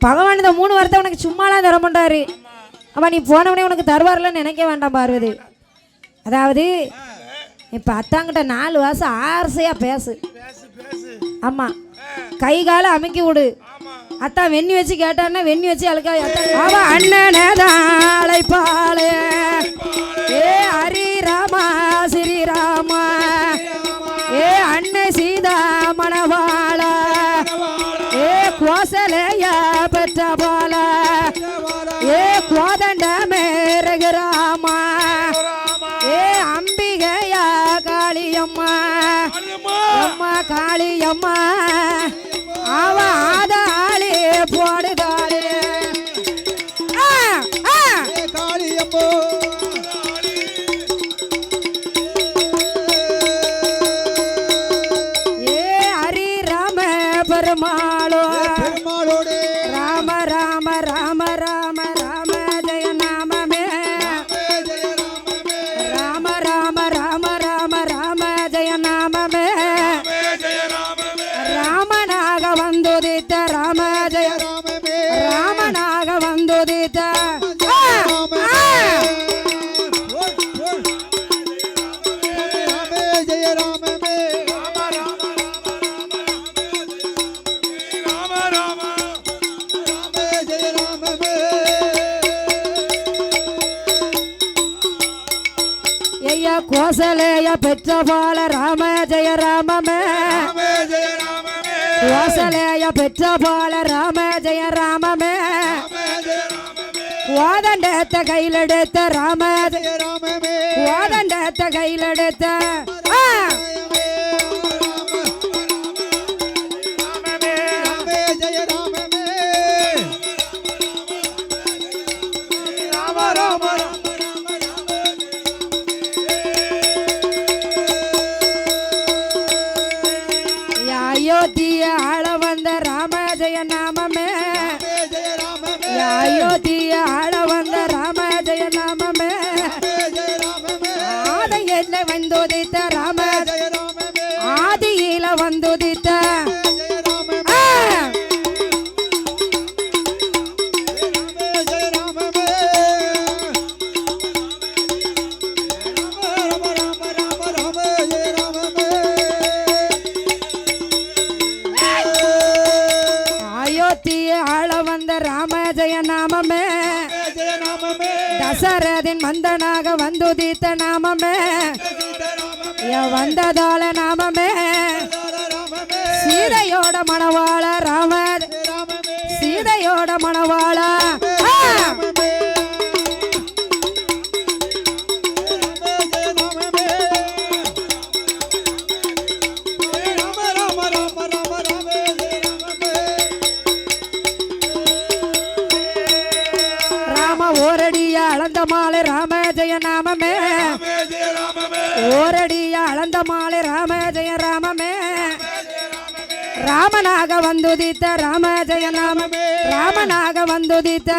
A: பகவான் இந்த 3 வரத்தை உனக்கு சும்மாலாம் தர மாட்டாரு. அவன் நீ போனவனே உனக்கு தருவார்லன்னு நினைக்க வேண்டாம் பார்வதி. அதாவது இப்ப அத்தாங்கிட்ட 4 வாசம் ஆசையா பேசு. ஆமா, கை கால அமைக்கி விடு. அத்தான் வெண்ணி வச்சு கேட்டான்னா வெண்ணி வச்சு அழுக்கா. அவ அண்ணனை பாலே ஏ ஹரி ராமா ஸ்ரீராமா ஏ அன்னை சீதா மணவாள ஏ கோசலைய பெற்ற போல ஏ கோதண்ட மேரகுராமா ஏ அம்பிகையா காளியம்மா அம்மா காளியம்மா அவ ஆதாளி போடுதாளி காளியம்மோ ஏ ஹரி ராம பெருமாளோ ராம ராம ராம ராம ராம ஜெய நாமமே ராம ராம ராம ராம ராம ஜெய நாமமே ராமனாக வந்துதித்த ராம ஜெய ராமனாக வந்துதித்த கோசலைய பெற்ற போல ராம ஜெய ராமமே கோசலைய பெற்ற போல ராம ஜெய ராமமே கோதண்டத்த கையிலெடுத்த ராம ஜெய ராமமே கோதண்டத்த கையிலெடுத்த அயோத்திய ஆள வந்த ராம ஜெய நாமமே
B: ஜெய ராமமே
A: ஆதை எல்லை வந்துதித்த ராம
B: ஜெய ராமமே
A: ஆதியில வந்துதித்த
B: ஜெய ராமமே ஜெய ராமமே ராம ராம ராம ராம ஜெய ராமமே
A: அயோத்திய ஆள வந்த ராம ஜெய நாமமே
B: ஜெய ராமமே
A: தசரதின் மந்தனாக வந்துதித்த நாமமே
B: சீதாராமமே
A: வந்ததால நாமமே
B: ராமமே
A: சீதையோட மணவாள ராம
B: ராமமே
A: சீதையோட மணவாள ராம ஓரடிய அளந்த மாலை ராம ஜெய நாமமே ஓரடிய அளந்த மாலை ராம ஜெய ராமமே ராமனாக வந்துதித்த ராம ஜெய நாமமே ராமனாக வந்துதித்த